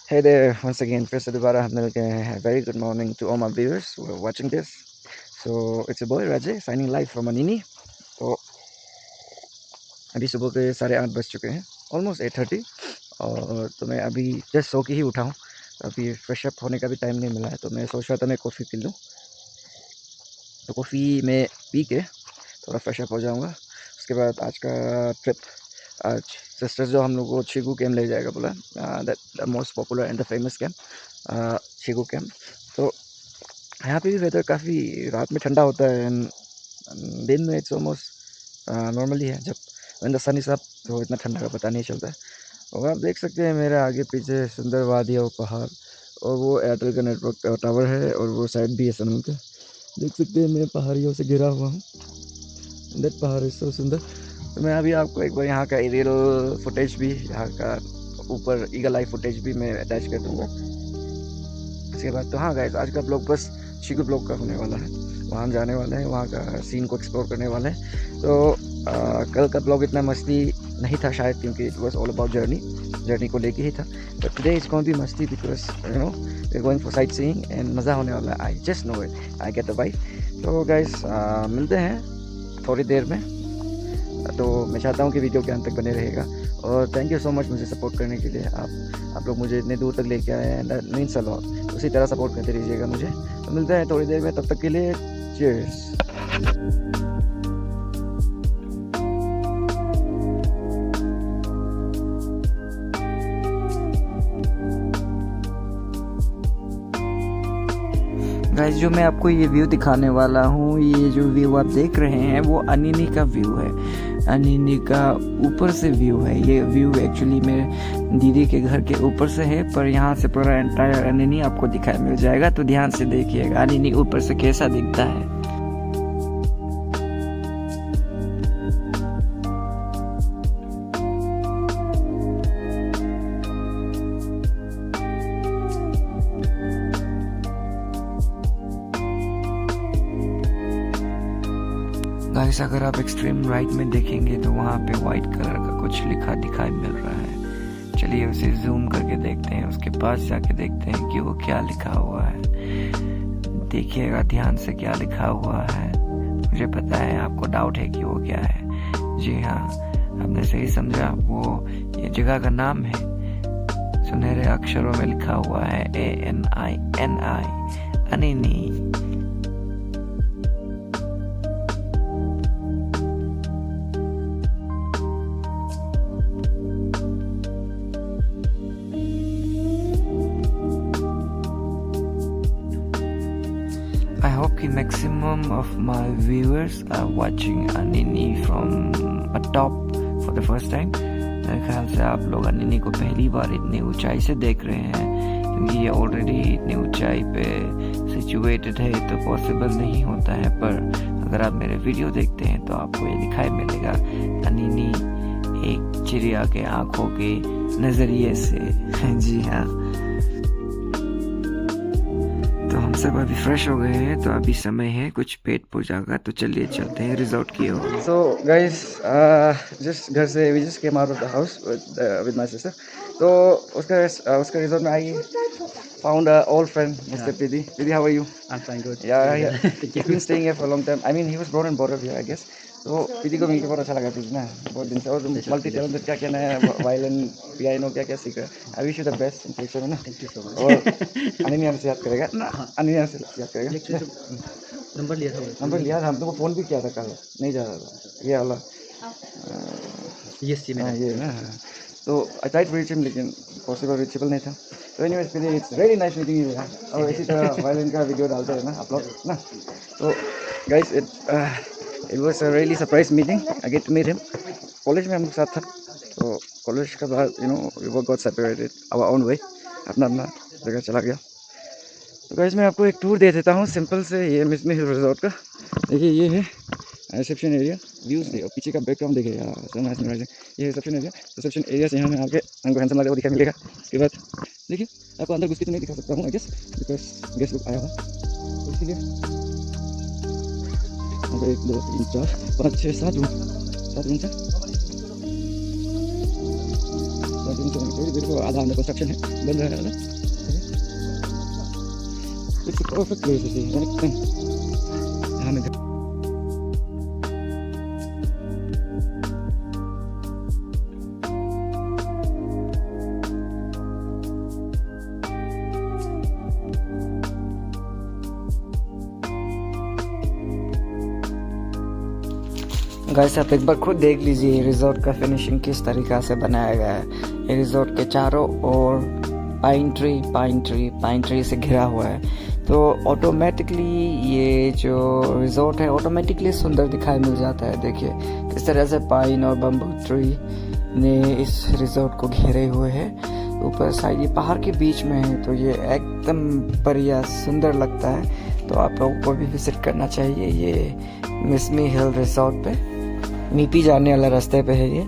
Hey there, once again, फिर से दोबारा हम मिल गए हैं. Very good morning to all my viewers who are watching this. So it's your boy Rajay signing live from Anini. तो अभी सुबह के 8:30 बज चुके हैं, ऑलमोस्ट 8:30. और तो मैं अभी जस्ट सो के ही उठा हूँ. अभी फ्रेश अप होने का भी टाइम नहीं मिला है, तो मैं सोच रहा था मैं कॉफ़ी पी लूँ. तो कॉफ़ी में पी के थोड़ा फ्रेश अप हो जाऊँगा. उसके बाद आज का ट्रिप, आज सिस्टर्स जो हम लोग को चिगू कैम्प ले जाएगा बोला, that the most popular and the famous camp, Chigu camp. तो यहाँ पे भी वेदर काफ़ी रात में ठंडा होता है एंड दिन में इट्स ऑलमोस्ट नॉर्मली है. जब when the sun is up तो इतना ठंडा का पता नहीं चलता है. और आप देख सकते हैं मेरे आगे पीछे सुंदर वादियाँ और पहाड़, और वो एयरटेल का नेटवर्क टावर है, और वो साइड भी है सनम का. देख सकते हैं मैं पहाड़ियों से घिरा हुआ हूँ. दैट पहाड़ इज सो सुंदर. तो मैं अभी आपको एक बार यहाँ का एरियल फुटेज भी, यहाँ का ऊपर ईगल आई फुटेज भी मैं अटैच कर दूँगा. इसके बाद तो हाँ गाइस, आज का ब्लॉग बस चिकू ब्लॉग का होने वाला है. वहाँ हम जाने वाले हैं, वहाँ का सीन को एक्सप्लोर करने वाले हैं. तो कल का ब्लॉग इतना मस्ती नहीं था शायद, क्योंकि it was all about journey को लेके ही था. But today it's going to be मस्ती because you know we are going for sightseeing and मज़ा होने वाला है. I just know it, I get the vibe. तो गाइस मिलते हैं थोड़ी देर में. तो मैं चाहता हूँ कि वीडियो के अंत तक बने रहेगा. और थैंक यू सो मच मुझे सपोर्ट करने के लिए. आप लोग मुझे इतने दूर तक लेके आए हैं, दैट मीन्स अ लॉट. उसी तरह सपोर्ट करते रहिएगा मुझे. तो मिलते हैं थोड़ी देर में, तब तक के लिए चीयर्स. गाइस, जो मैं आपको ये व्यू दिखाने वाला हूँ, ये जो व्यू आप देख रहे हैं वो अनिनी का व्यू है. अनिनी का ऊपर से व्यू है. ये व्यू एक्चुअली मेरे दीदी के घर के ऊपर से है, पर यहाँ से पूरा एंटायर अनिनी आपको दिखाई मिल जाएगा. तो ध्यान से देखिएगा अनिनी ऊपर से कैसा दिखता है. गाइस, अगर आप एक्सट्रीम राइट में देखेंगे तो वहाँ पे वाइट कलर का कुछ लिखा दिखाई मिल रहा है. चलिए उसे जूम करके देखते हैं, उसके पास जाके देखते हैं कि वो क्या लिखा हुआ है. देखिएगा ध्यान से क्या लिखा हुआ है. मुझे पता है आपको डाउट है कि वो क्या है. जी हाँ, आपने सही समझा. वो ये जगह का नाम है. सुनहरे अक्षरों में लिखा हुआ है ANINI, Anini. I hope the maximum of my viewers are watching Anini from atop for the first time. मेरे ख्याल से आप लोग अनिनी को पहली बार इतनी ऊंचाई से देख रहे हैं, क्योंकि ये ऑलरेडी इतनी ऊंचाई पे सिचुएटेड है, तो पॉसिबल नहीं होता है. पर अगर आप मेरे वीडियो देखते हैं तो आपको ये दिखाई मिलेगा अनिनी एक चिड़िया के आँखों के नज़रिए से. जी हाँ, तो हम सब अभी फ्रेश हो गए हैं, तो अभी समय है कुछ पेट पूजा का. तो चलिए चलते हैं रिजॉर्ट की ओर. सो गाइस, जस्ट घर से we just came out of the house with my sister. तो उसका रिजॉर्ट में I found an old friend, Mr. Pidi. Pidi, how are you? I'm fine, good. Yeah. He's been staying here for a long time. I mean, he was born and brought up here, I guess. तो PD को मिलकर बहुत अच्छा लगा PD ना, बहुत दिन से. और मल्टी टैलेंटेड, क्या क्या नया वायलिन पियानो क्या क्या सीख रहा है. I wish you the best in future में ना. Thank you so much. और अनिनी से याद करेगा ना, अनिनी से याद करेगा. नंबर लिया था. नंबर लिया था, हम तुमको फ़ोन भी किया था कल, नहीं जा रहा था ये वाला. यस जी, हाँ मेरा ये ना. तो I tried to reach him, लेकिन पॉसिबल रीचेबल नहीं था. तो एनीवेज फिर it's very nice meeting you. और इसी तरह वायलिन का वीडियो डालते हैं ना आप लोग ना. तो guys, it was a really surprise meeting. I get to meet him. College में हम लोग साथ था, तो कॉलेज के बाद you know we got separated our own way, अपना अपना जगह चला गया. तो गाइस, मैं आपको एक टूर दे देता हूँ सिंपल से. ये मिसमी हिल रिजॉर्ट का देखिए, ये है रिसेप्शन एरिया. व्यूज़ देखो, पीछे का बैकग्राउंड देखिए यार, सो नाइस मेमोराइजिंग. ये रिसेप्शन एरिया. रिसेप्शन एरिया से यहाँ में आके हमको हैंडसम लगा वो दिखाई मिलेगा. उसके बाद देखिए, आपको अंदर घुस के तो नहीं दिखा सकता हूँ आई गेस, बिकॉज गेस्ट लोग आया हुआ. तो इसलिए हमको 1 2 3 4 5 6 7 रूम, 7 रूम से 7 रूम से वेरी ब्यूटीफुल आधा अंडर कंस्ट्रक्शन है बन रहा है ना it's a perfect place is एकदम यहाँ में गाइस आप एक बार खुद देख लीजिए रिजॉर्ट का फिनिशिंग किस तरीका से बनाया गया है। ये रिजॉर्ट के चारों ओर पाइन ट्री से घिरा हुआ है, तो ऑटोमेटिकली ये जो रिजॉर्ट है ऑटोमेटिकली सुंदर दिखाई मिल जाता है। देखिए किस तरह से पाइन और बम्बू ट्री ने इस रिजॉर्ट को घेरे हुए है। ऊपर साइड ये पहाड़ के बीच में है, तो ये एकदम बढ़िया सुंदर लगता है। तो आप लोगों को भी विजिट करना चाहिए ये मिस्मी हिल रिजॉर्ट पे। मीपी जाने वाला रास्ते पे है ये।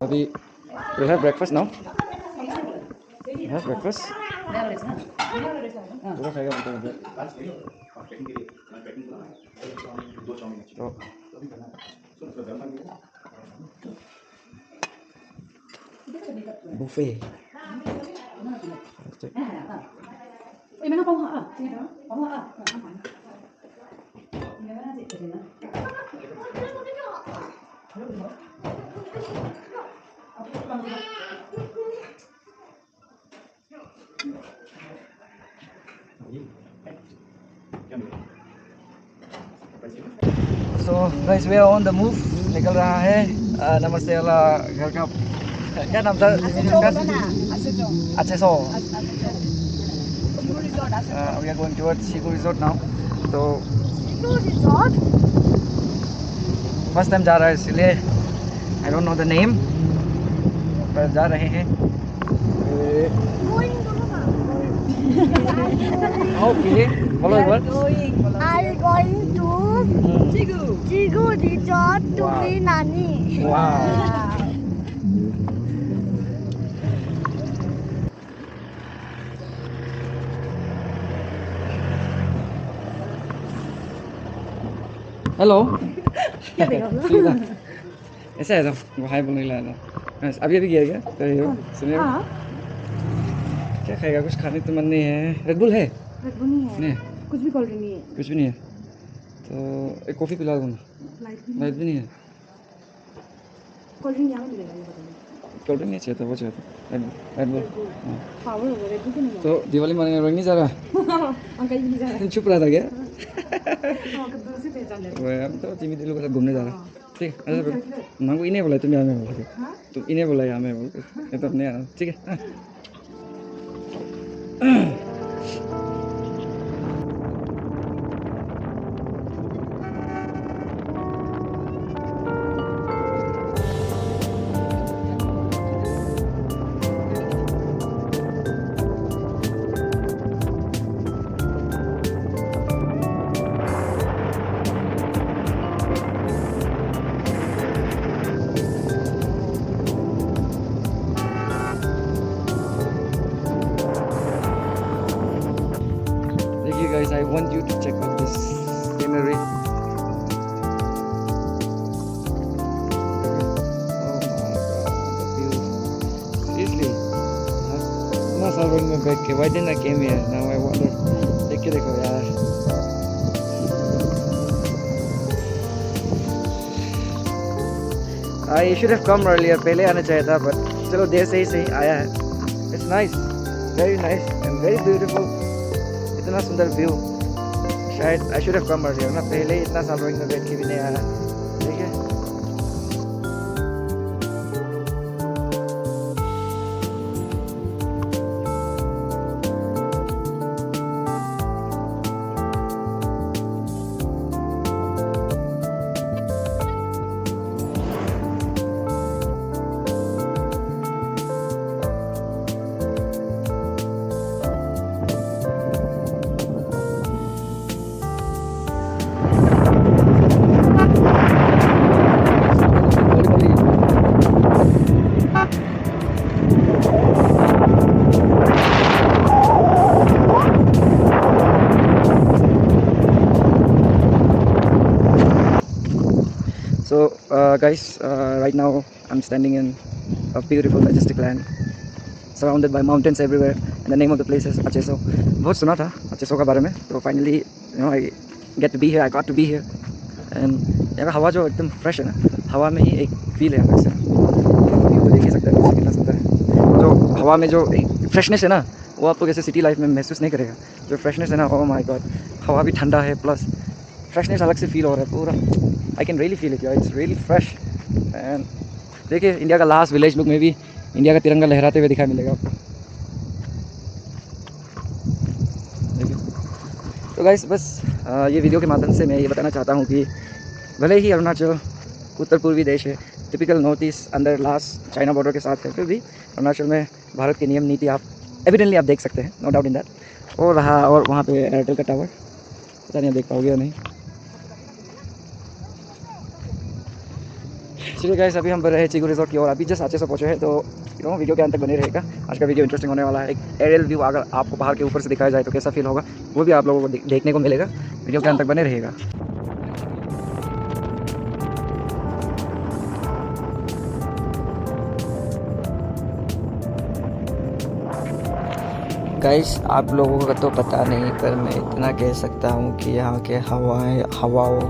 अभी we have breakfast now. We have breakfast. पूरा खाएगा तो buffet. So guys, we are on the move. निकल रहा है नमस्ते वाला घर का क्या नाम था? अच्छे सो we are going towards Chigu Resort now. तो फर्स्ट टाइम जा रहा है इसलिए I don't know the name, पर जा रहे हैं। Okay, follow एक बार। I'm going to Chigu Resort to be Nani. Wow. Hello क्या देखा? ऐसा है तो वो हाय बोलने लगा था। अभी अभी किया क्या तो सुनिए क्या खाएगा? कुछ खाने तो मन नहीं है। रेड बुल है? रेड बुल नहीं है, कुछ भी कोल्ड ड्रिंक नहीं है। कुछ भी नहीं है तो एक कॉफ़ी पिला दूँ? लाइट भी नहीं है। कोल्ड ड्रिंक यहाँ मिलेगा ये बताइए। कोल्ड ड्रिंक नहीं चाहिए था, वो चाहिए था रेड बुल। पावर होगा रेड बुल तो नहीं तो दिवाली मनाने रोड नहीं जा रहा? अंकल भी नहीं जा रहा। चुप रहा था क्या? दूर से पहचान लेते। हम तो जिमी दिलों के साथ घूमने जा रहा है। ठीक है मैं को इन्हें बोला तुम यहाँ में बोला तुम इन्हें बोला यहाँ में बोल मैं तो अपने ठीक है। Guys, I want you to check out this scenery. Oh my god, the view. Seriously, इतना साल रोड में बैठ के why didn't I came here? Now I wonder. देख के देखो यार। I should have come earlier. पहले आना चाहिए था, but चलो देर से ही सही आया है। It's nice, very nice and very beautiful. इतना सुंदर व्यू। शायद I should have come earlier ना, पहले ही इतना साल रोइंग में बैठ के भी नहीं आया। ठीक है So, guys, right now I'm standing in a beautiful majestic land, surrounded by mountains everywhere, and the name of the place is Acheso. बहुत सुना था अचेसो के बारे में, तो finally I get to be here, I got to be here, and यहाँ का हवा जो एकदम फ्रेश है ना, हवा में ही एक फील है अलग से। व्यू को देख ही सकते हैं कितना सुंदर है। जो हवा में जो एक फ्रेशनेस है ना, वो आप लोग ऐसे सिटी लाइफ में महसूस नहीं करेगा। जो फ्रेशनेस है ना, ओह माय गॉड, हवा भी ठंडा है प्लस फ्रेशनेस अलग से फील हो रहा है पूरा। I can really feel it, it's really fresh. And देखिए, इंडिया का लास्ट विलेज लुक में भी इंडिया का तिरंगा लहराते हुए दिखाई मिलेगा आपको। देखिए, तो गाइस बस ये वीडियो के माध्यम से मैं ये बताना चाहता हूँ कि भले ही अरुणाचल उत्तर पूर्वी देश है, टिपिकल नॉर्थ ईस्ट अंदर लास्ट चाइना बॉर्डर के साथ है, फिर भी अरुणाचल में भारत की नियम नीति आप एविडेंटली आप देख सकते हैं, नो डाउट इन दैट। और रहा, और वहाँ पे एयरटेल का टावर, पता नहीं आप देख पाओगे या नहीं। चलिए गाइस, अभी हम बढ़ रहे हैं चिगू रिजॉर्ट की ओर। अभी जस्ट आचे से पहुँचे हैं, तो वीडियो के अंत तक बने रहेगा। आज का वीडियो इंटरेस्टिंग होने वाला है। एक एरियल व्यू अगर आपको बाहर के ऊपर से दिखाया जाए तो कैसा फील होगा, वो भी आप लोगों को देखने को मिलेगा। वीडियो के अंत तक बने रहेगा। गाइस, आप लोगों को तो पता नहीं, पर मैं इतना कह सकता हूँ कि यहाँ के हवाओं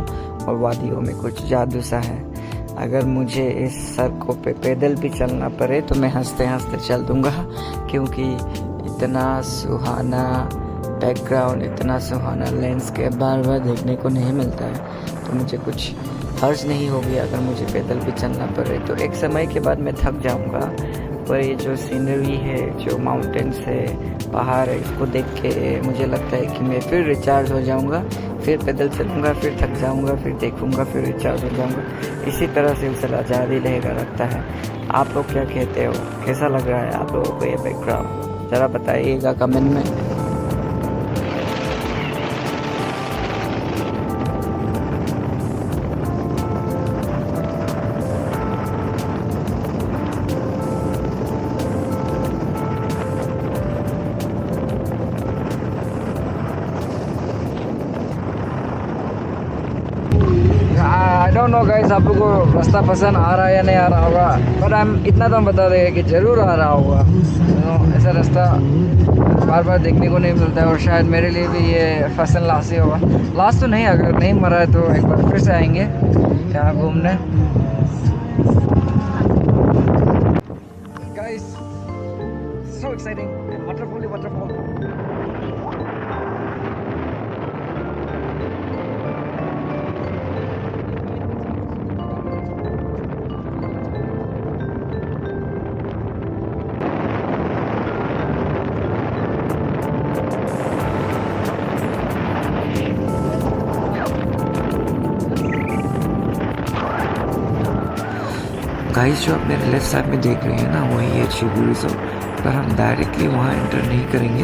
और वादियों में कुछ जादू सा है। अगर मुझे इस सड़कों पे पैदल भी चलना पड़े तो मैं हंसते हंसते चल दूँगा, क्योंकि इतना सुहाना बैकग्राउंड, इतना सुहाना लैंडस्केप बार बार देखने को नहीं मिलता है। तो मुझे कुछ हर्ज नहीं होगी अगर मुझे पैदल भी चलना पड़े। तो एक समय के बाद मैं थक जाऊँगा, पर ये जो सीनरी है, जो माउंटेन्स है, पहाड़ है, इसको देख के मुझे लगता है कि मैं फिर रिचार्ज हो जाऊँगा। फिर पैदल चलूँगा, फिर थक जाऊँगा, फिर देखूँगा, फिर रिचार्ज हो जाऊँगा। इसी तरह सिलसिला जारी रहेगा लगता है। आप लोग क्या कहते हो? कैसा लग रहा है आप लोगों को ये बैकग्राउंड? ज़रा बताइएगा कमेंट में। आई डोंट नो गाइस, आप लोगों को रास्ता पसंद आ रहा है या नहीं आ रहा होगा, बट हम इतना तो हम बता देंगे कि ज़रूर आ रहा होगा। ऐसा रास्ता बार बार देखने को नहीं मिलता है, और शायद मेरे लिए भी ये फैशन लास्ट ही होगा। लास्ट तो नहीं, अगर नहीं मरा है तो एक बार फिर से आएंगे यहाँ घूमने। गाइस, सो एक्साइटिंग, वाटरफॉल ही वाटरफॉल। गाइस, जो आप मेरे लेफ्ट साइड में देख रहे हैं ना, वही है चिगू रिजॉर्ट। पर हम डायरेक्टली वहाँ एंटर नहीं करेंगे,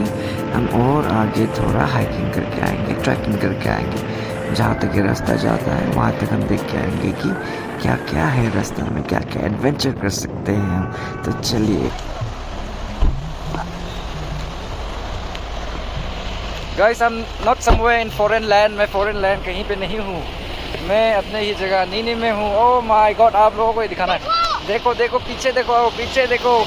हम और आगे थोड़ा हाइकिंग करके आएंगे, ट्रैकिंग करके आएंगे। जहाँ तक ये रास्ता जाता है वहाँ तक हम देख के आएंगे कि क्या क्या है रास्ते में, क्या क्या एडवेंचर कर सकते हैं हम। तो चलिए guys, I am not somewhere in foreign land. मैं फॉरेन लैंड कहीं पे नहीं हूँ, मैं अपने ही जगह अनीनी में हूँ। ओह माय गॉड, आप लोगों को ही दिखाना है। देखो देखो, पीछे देखो, पीछे देखो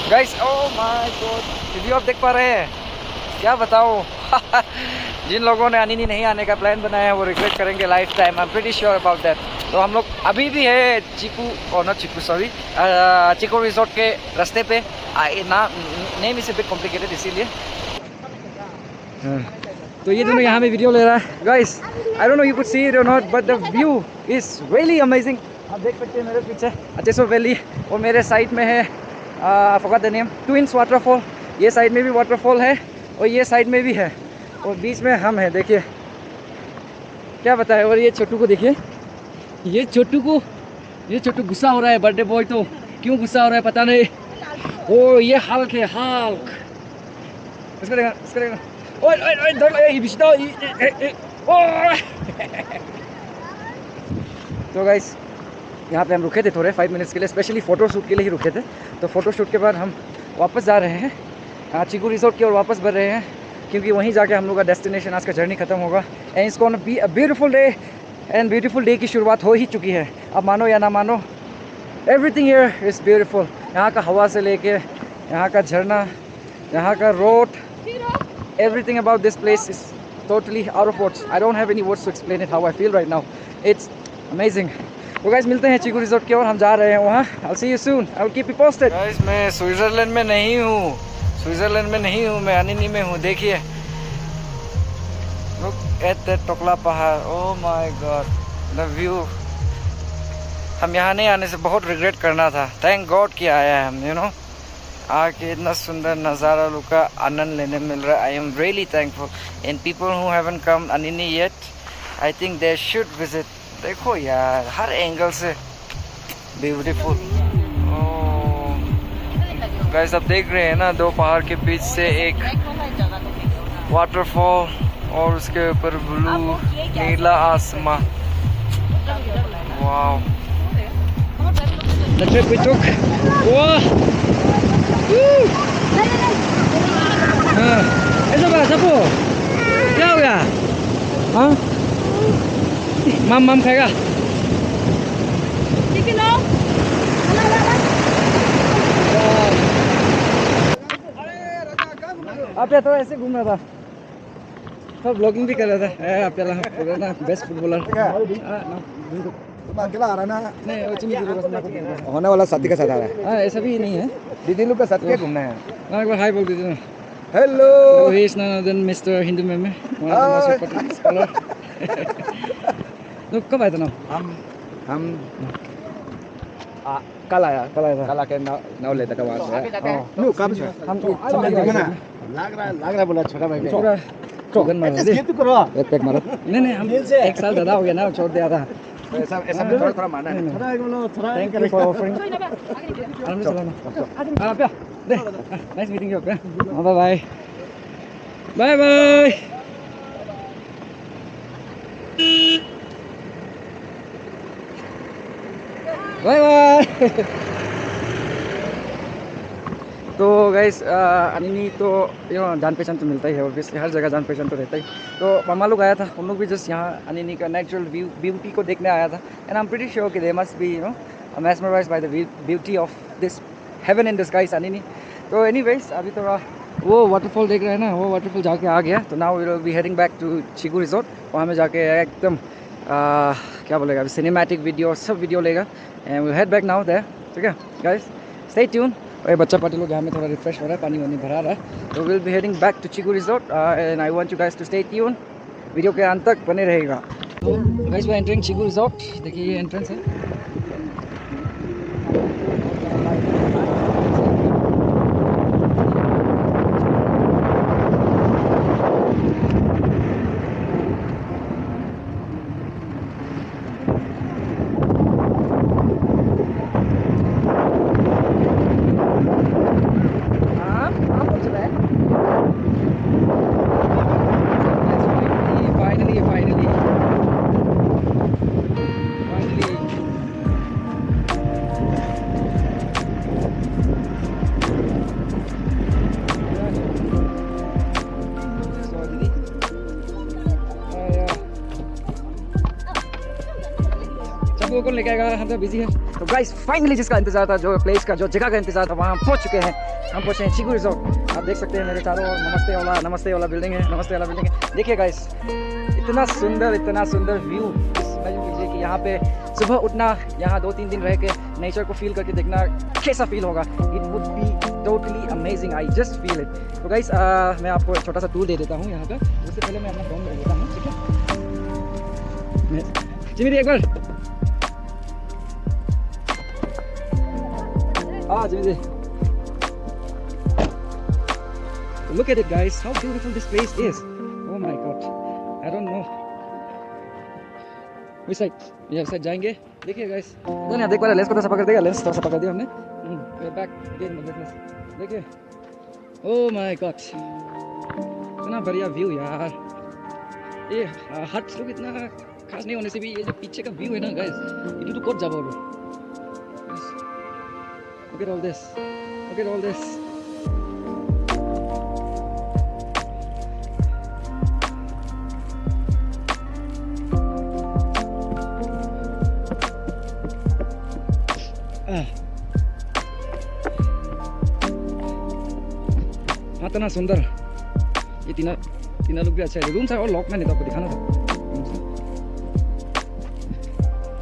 guys. Oh my God, view आप देख पा रहे हैं? क्या बताओ जिन लोगों ने अनीनी नहीं आने का प्लान बनाया है वो रिग्रेट करेंगे lifetime, I am pretty sure about that. तो हम लोग अभी भी है चिकू, और not Chiku, sorry, Chiku resort के रास्ते पे। Name is a bit complicated, इसीलिए। तो ये दोनों यहाँ में वीडियो ले रहा है। Guys, I don't know you could see it और not, but the view is really amazing. आप देख सकते हैं मेरे पीछे अचेसो वैली, और मेरे साइड में है forgot the name, twins waterfall. ये साइड में भी वाटरफॉल है और ये साइड में भी है, और बीच में हम हैं। देखिए क्या बताए। और ये छोटू को देखिए, ये छोटू गुस्सा हो रहा है। बर्थडे बॉय तो क्यों गुस्सा हो रहा है पता नहीं। ओ ये हल्क है, हल्क। इसको देखा, इसको देखा। ओए ओए ओए, दौड़ लगा, ये बिस्ता। तो गाइस, यहाँ पे हम रुके थे थोड़े 5 मिनट्स के लिए, स्पेशली फ़ोटो शूट के लिए ही रुके थे। तो फ़ोटो शूट के बाद हम वापस जा रहे हैं चिगू रिजॉर्ट की ओर, वापस बढ़ रहे हैं, क्योंकि वहीं जाके हम लोग का डेस्टिनेशन, आज का जर्नी खत्म होगा। And it's gonna be a beautiful day and beautiful day की शुरुआत हो ही चुकी है. अब मानो या ना मानो, एवरीथिंग हियर इज़ ब्यूटीफुल. यहाँ का हवा से लेके यहाँ का झरना, यहाँ का road, everything about this place is totally out of words. I don't have any words to explain it how I feel right now. It's amazing. तो गाइस मिलते हैं चिगू रिजॉर्ट की ओर. हम जा रहे हैं वहाँ. I'll see you soon. I will keep you posted. Guys मैं स्विट्जरलैंड में नहीं हूँ. स्विट्जरलैंड में नहीं हूँ, मैं अनिनी में हूँ. देखिए, look at that टोकला पहाड़. Oh my God, the view. हम यहाँ नहीं आने से बहुत रिग्रेट करना था. थैंक गॉड कि आया है हम, you know. आके इतना सुंदर नज़ारा लोग का आनंद लेने मिल रहा है. I am really thankful. And people who haven't come Anini yet, I think they should visit. देखो यार, हर एंगल से ब्यूटीफुल. गाइस आप देख रहे हैं ना, दो पहाड़ के बीच से एक वाटरफॉल और उसके ऊपर ब्लू नीला आसमां. Wow. The trip we took. Wow. ऐसा बड़ा सबको क्या हो गया? हाँ? मम खाएगा? आप या तो ऐसे घूम रहा था, तो ब्लॉगिंग भी कर रहा था. आप ना बेस्ट फुटबॉलर. अकेला आ रहा ना? नहीं, वो चिमी को होने वाला साथी के साथ आ रहा है. हाँ, ऐसा भी नहीं है. दीदी लोग के साथ क्या घूमना है? हाँ, एक बार हाय बोल दीजिए ना. Hello. He is none other than Mr. Hindu Meme, one of the most important scholar. तो कब आया था ना? हम कल आया था. कल आके नाव लेता कब आया? नो कब से? हम लग रहा है बोला छोटा भाई. छोटा गन मारा दे. तो करो. एक पैक मारा. नहीं हम एक साल ज़्यादा हो गया ना, छोड़ दिया था. ऐसा थोड़ा मारना है. थोड़ा थैंक यू फॉर ऑफरिंग. आराम से चलाना. हाँ प्या दे. नाइस मीटिंग यू प्या. Bye bye bye. Bye bye. तो गाइस अनिनी तो जान पहचान तो मिलता ही है, ऑब्वियसली हर जगह जान पहचान तो रहता ही. तो मामा लोग आया था, उन लोग भी जस्ट यहाँ अनिनी का नेचुरल ब्यूटी को देखने आया था. And I am pretty sure कि they must be mesmerized by the beauty of this heaven in disguise Anini. तो एनीवेज अभी थोड़ा वो वाटरफॉल देख रहे हैं ना, वो वाटरफॉल जाके आ गया. तो now we will be heading back to Chigu resort. वहाँ में जाके एकदम क्या बोलेगा, अभी सिनेमैटिक वीडियो सब वीडियो लेगा. And will head back now there. ठीक है गाइस, स्टे ट्यून. और बच्चा पार्टी लोग यहाँ में थोड़ा रिफ्रेश हो रहा है, पानी वानी भरा रहा है. तो will be heading back to Chigu resort and I want you guys to stay tune. Video के अंत तक बने रहेगा. तो guys we are entering Chigu resort. देखिए ये एंट्रेंस है. कौन लेके आएगा, हम तो बिजी है. तो गाइस फाइनली जिसका इंतजार था, जो प्लेस का, जो जगह का इंतजार था, वहाँ हम पहुँच चुके हैं. हम पहुँचे हैं चिगू रिजॉर्ट. आप देख सकते हैं मेरे चारों ओर नमस्ते वाला बिल्डिंग है. नमस्ते वाला बिल्डिंग है. देखिए गाइस, इतना सुंदर व्यू. इमेजिन कीजिए कि यहाँ पे सुबह उठना, यहाँ 2-3 दिन रह के नेचर को फील करके देखना कैसा फील होगा. It would be totally amazing. I just feel it. तो गाइस मैं आपको छोटा सा टूर दे देता हूँ यहाँ पर. उससे पहले मैं अपना फोन ले लेता हूँ. ठीक है जिमी, एक बार Jimmy. Look at it guys, how beautiful this place is. Oh my god, I don't know which side. ये साइड जाएंगे. देखिए guys, तो नहीं देख पा रहे, लेंस को तो सफा कर देगा. लेंस तो सफा कर दिया हमने. Back gain business. देखिए, oh my god, इतना बढ़िया व्यू यार. ये हट्स लोग इतना खास नहीं होने से भी ये जो पीछे का व्यू है ना गाइस, ये तो कोट जाबो. Look at all this. Look at all this. इतना सुंदर ये तीना लुक भी अच्छा है रूम है और लॉक में नहीं तो आपको दिखाना था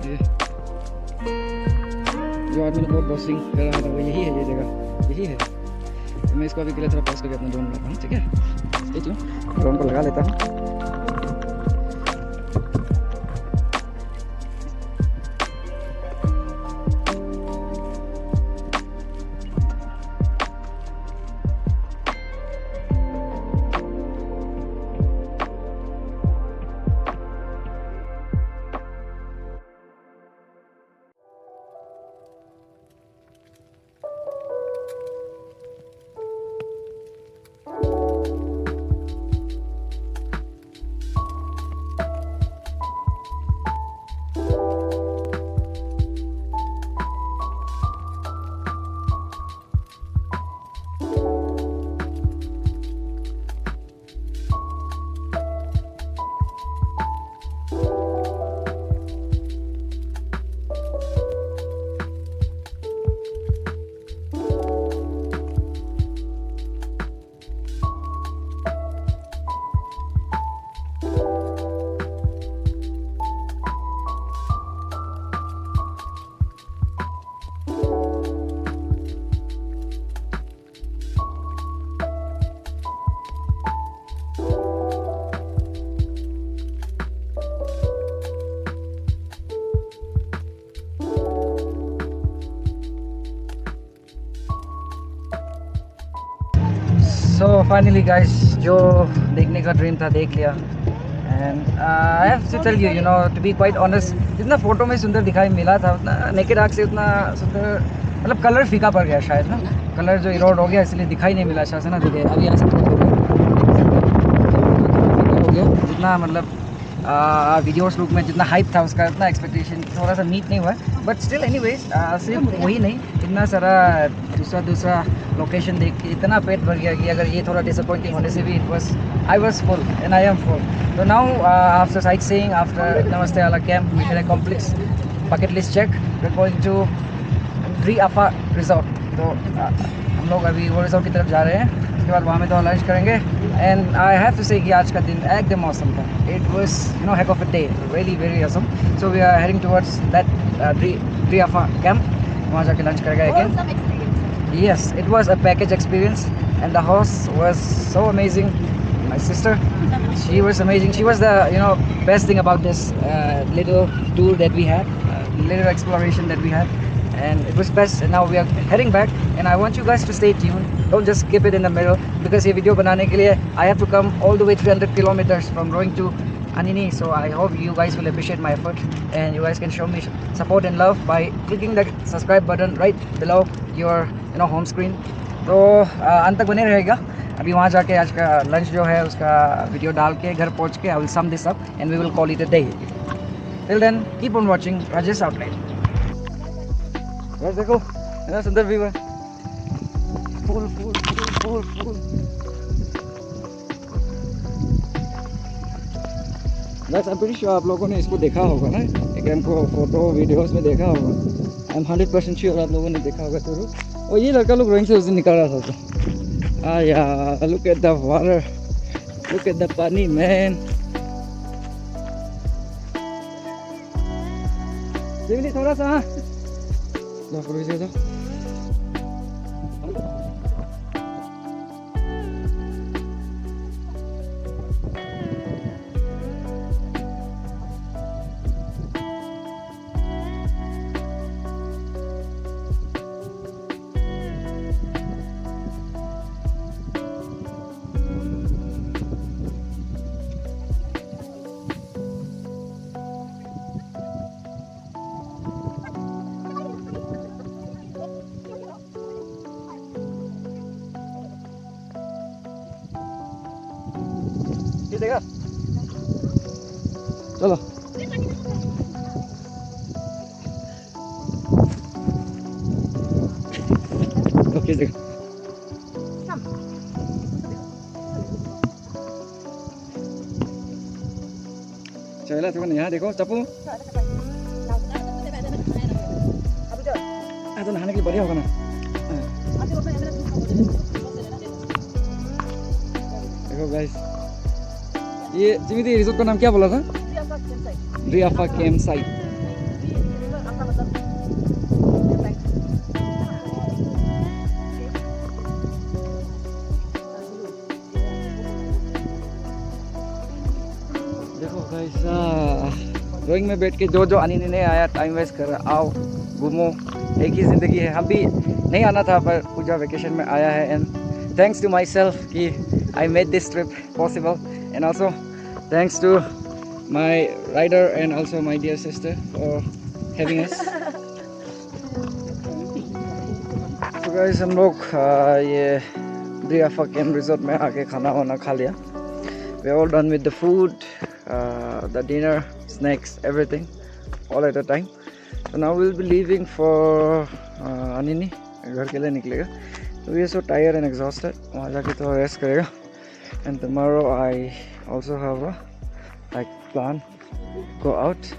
ये जो आदमी ने बहुत बस्टिंग कर रहा था वो यही है ये जगह यही है तो मैं इसको अभी के लिए थोड़ा पॉज करके अपना ड्रोन लगाता हूँ ठीक है ड्रोन को लगा लेता हूँ So finally guys, जो देखने का ड्रीम था देख लिया and I have to tell you, you know, to be quite honest, जितना फोटो में सुंदर दिखाई मिला था उतना नेकेड आँख से उतना सुंदर मतलब कलर फीका पड़ गया शायद ना कलर जो इरोड हो गया इसलिए दिखाई नहीं मिला शायद से ना देखिए अभी ऐसा हो गया जितना मतलब वीडियोस लुक में जितना हाइप था उसका उतना एक्सपेक्टेशन थोड़ा सा मीट नहीं हुआ बट स्टिल एनीवेज सिर्फ वही नहीं इतना सारा दूसरा लोकेशन देख के इतना पेट भर गया कि अगर ये थोड़ा डिसअपॉइंटिंग होने से भी it was I was full and I am full तो now after sightseeing after नमस्ते आला कैंप मिशन एक्सप्लिस bucket list check we are going to Dree Afra resort तो हम लोग अभी वो रिजॉर्ट की तरफ जा रहे हैं उसके बाद वहाँ में तो लंच करेंगे एंड आई हैव टू से कि आज का दिन एकदम मौसम था it was you know heck of a day really very awesome so we are heading towards that Dree Afra camp वहाँ जाके लंच करेगा again Yes, it was a package experience and the host was so amazing. My sister, she was amazing. She was the best thing about this little tour that we had, little exploration that we had, and it was best. And now we are heading back, and I want you guys to stay tuned. Don't just skip it in the middle because ये video बनाने के लिए I have to come all the way 300 kilometers from Roing to Anini, so I hope you guys will appreciate my effort and you guys can show me support and love by clicking the subscribe button right below your home screen. तो अंत तक बने रहेगा अभी वहाँ जाके आज का लंच जो है उसका वीडियो डाल के घर पहुँच के I will sum this up and we will call it a day. Till then keep on watching Rajesh Outline. देखो इतना सुंदर व्यू है फूल फूल फूल फूल फूल बस I'm pretty sure आप लोगों ने इसको देखा होगा ना एक हमको फोटो वीडियोस में देखा होगा I'm 100% श्योर आप लोगों ने देखा होगा जरूर और ये लड़का लोग रोइंग से उस दिन निकल रहा था तो यार look at the water look at the पानी man जिमनी थोड़ा सा लो फोटो खींच दो देगा चलो ओके देखो चला तो यहाँ देखो चप्पू तो नहाने के लिए बढ़िया होगा ना देखो गाइस, ये जिमी रिसोर्ट का नाम क्या बोला था? Dree Afra camp site. देखो गाइस, ड्राइंग में बैठ के जो जो अनिनी ने आया टाइम वेस्ट कर रहा, आओ घूमो, एक ही ज़िंदगी है। हम भी नहीं आना था पर पूजा वेकेशन में आया है, and thanks to myself कि I made this trip possible, and also thanks to my rider and also my dear sister for having us. तो गाइस हम लोग ये ड्री अफ्रा कैंप रिजॉर्ट में आके खाना वाना खा लिया। We are all done with the food, the dinner, snacks, everything, all at a time. So now we'll be leaving for Anini. घर के लिए निकलेगा। So we are so tired and exhausted. वहाँ जाके तो rest करेगा। And tomorrow I also have a plan, go out.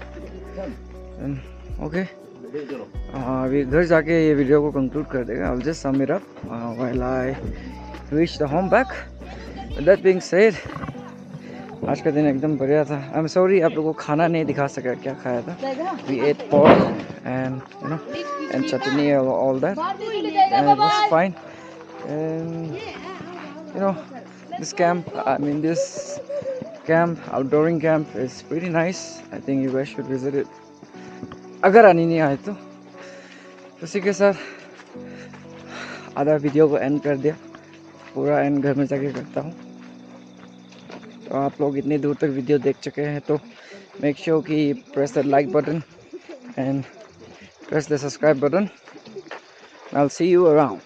And okay. अभी घर जाके ये वीडियो को conclude कर देगा। I'll just sum it up while I reach the home back. With that being said, आज का दिन एकदम बढ़िया था। आई एम सॉरी आप लोगों को खाना नहीं दिखा सका क्या खाया था। We ate pork and you know and chutney all that and it was fine. And you know this camp, I mean this camp, outdooring camp is pretty nice. I think you guys should visit it अगर आनी नहीं आए तो। उसी के साथ आधा video को एंड कर दिया, पूरा एंड घर में जाके करता हूँ। तो आप लोग इतनी दूर तक वीडियो देख चुके हैं तो मेक श्योर कि press the like button and press the subscribe button. I will see you around.